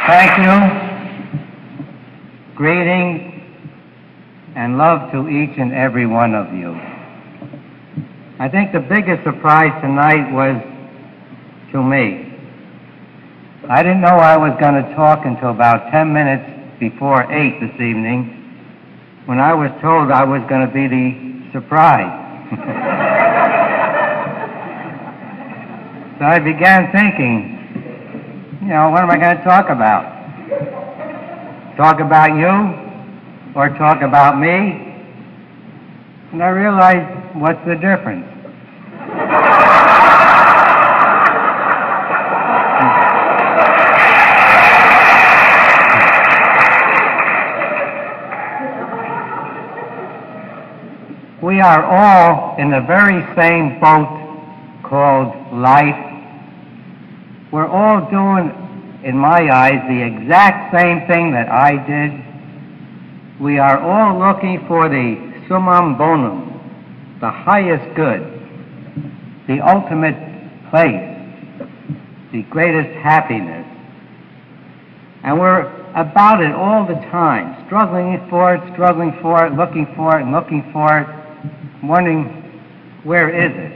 Thank you. Greetings and love to each and every one of you. I think the biggest surprise tonight was to me. I didn't know I was going to talk until about 10 minutes before 8 this evening when I was told I was going to be the surprise. So I began thinking, what am I going to talk about? Talk about you or talk about me? And I realized, what's the difference? We are all in the very same boat called life. We're all doing, in my eyes, the exact same thing that I did. We are all looking for the summum bonum, the highest good, the ultimate place, the greatest happiness. And we're about it all the time, struggling for it, looking for it, wondering, where is it?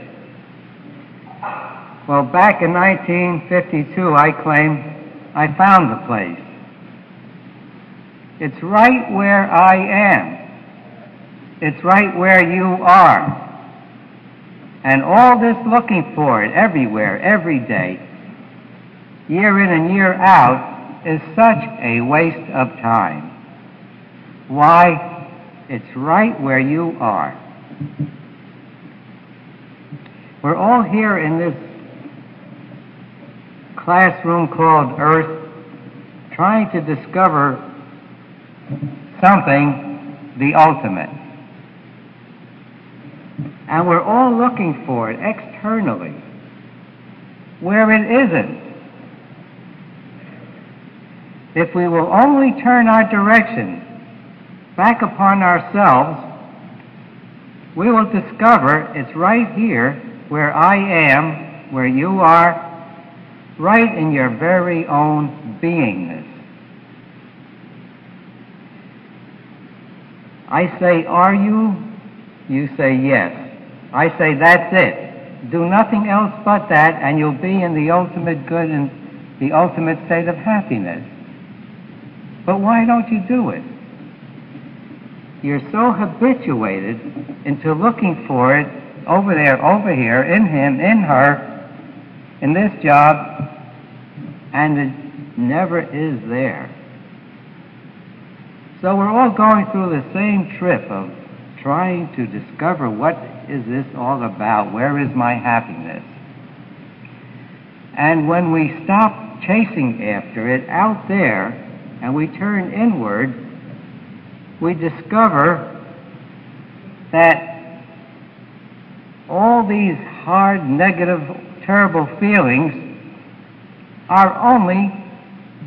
Well, back in 1952, I claimed I found the place. It's right where I am. It's right where you are. And all this looking for it everywhere, every day, year in and year out, is such a waste of time. Why? It's right where you are. We're all here in this classroom called Earth, trying to discover something, the ultimate. And we're all looking for it externally, where it isn't. If we will only turn our direction back upon ourselves, we will discover it's right here where I am, where you are, right in your very own beingness. I say, are you? You say, yes. I say, that's it. Do nothing else but that, and you'll be in the ultimate good and the ultimate state of happiness. But why don't you do it? You're so habituated into looking for it over there, over here, in him, in her, in this job, and it never is there. So we're all going through the same trip of trying to discover what is this all about, where is my happiness? And when we stop chasing after it out there and we turn inward, we discover that all these hard, negative, terrible feelings are only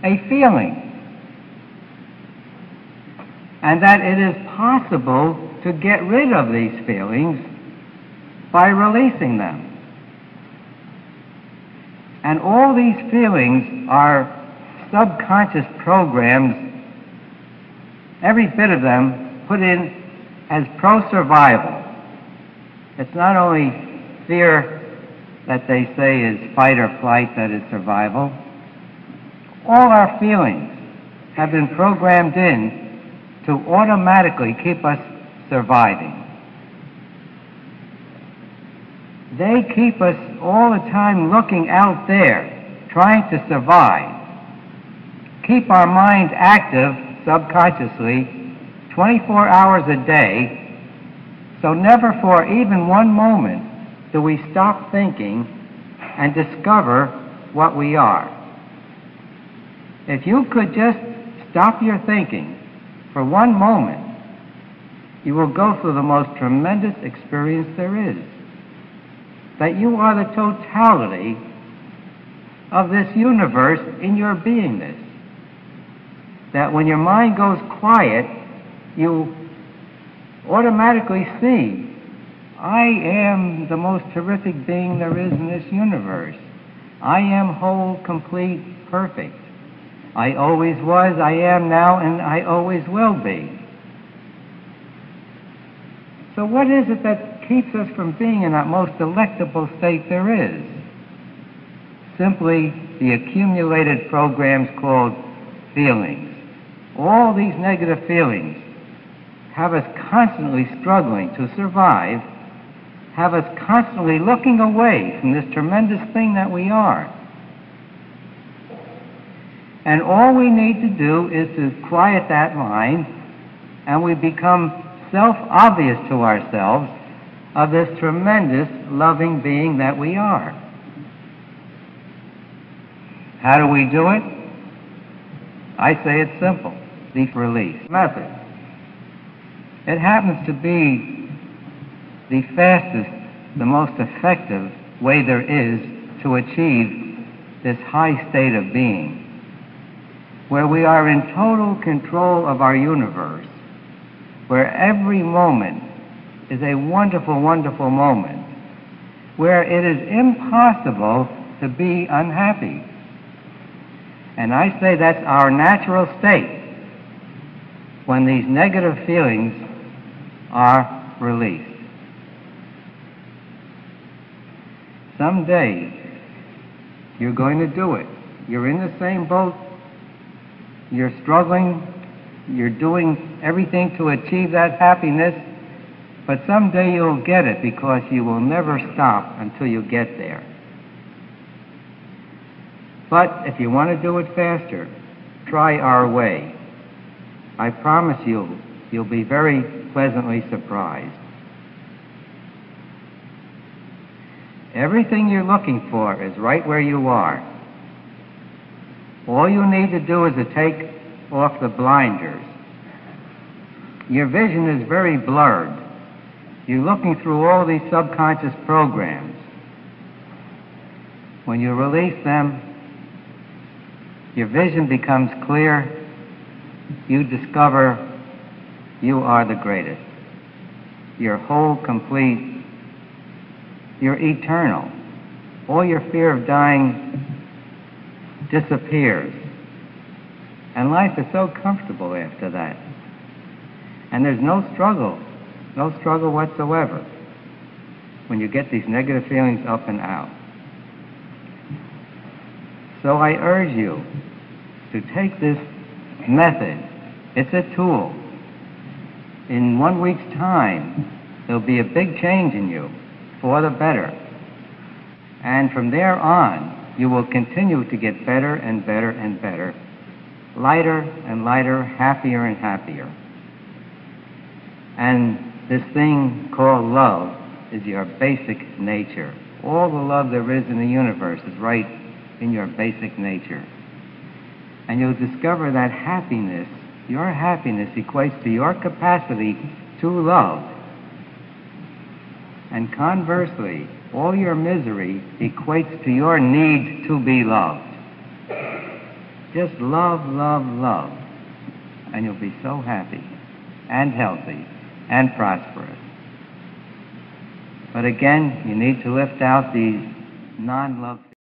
a feeling, and that it is possible to get rid of these feelings by releasing them. And all these feelings are subconscious programs, every bit of them put in as pro-survival. It's not only fear that they say is fight or flight, that is survival. All our feelings have been programmed in to automatically keep us surviving. They keep us all the time looking out there, trying to survive. Keep our mind active subconsciously 24 hours a day, so never for even one moment do we stop thinking and discover what we are. If you could just stop your thinking for one moment, you will go through the most tremendous experience there is. That you are the totality of this universe in your beingness. That when your mind goes quiet, you automatically see, I am the most terrific being there is in this universe. I am whole, complete, perfect. I always was, I am now, and I always will be. So what is it that keeps us from being in that most delectable state there is? Simply the accumulated programs called feelings. All these negative feelings have us constantly struggling to survive, have us constantly looking away from this tremendous thing that we are. And all we need to do is to quiet that mind, and we become self-obvious to ourselves of this tremendous loving being that we are. How do we do it? I say it's simple. The release method. It happens to be the fastest, the most effective way there is to achieve this high state of being, where we are in total control of our universe, where every moment is a wonderful, wonderful moment, where it is impossible to be unhappy. And I say that's our natural state when these negative feelings are released. Someday, you're going to do it. You're in the same boat. You're struggling. You're doing everything to achieve that happiness. But someday you'll get it, because you will never stop until you get there. But if you want to do it faster, try our way. I promise you'll be very pleasantly surprised. Everything you're looking for is right where you are. All you need to do is to take off the blinders. Your vision is very blurred. You're looking through all these subconscious programs. When you release them, your vision becomes clear. You discover you are the greatest. You're whole, complete. You're eternal. All your fear of dying disappears. And life is so comfortable after that. And there's no struggle whatsoever when you get these negative feelings up and out. So I urge you to take this method. It's a tool. In 1 week's time, there'll be a big change in you for the better. And from there on, you will continue to get better and better and better, lighter and lighter, happier and happier. And this thing called love is your basic nature. All the love there is in the universe is right in your basic nature. And you'll discover that happiness, your happiness, equates to your capacity to love. And conversely, all your misery equates to your need to be loved. Just love, love, love, and you'll be so happy and healthy and prosperous. But again, you need to lift out these non-love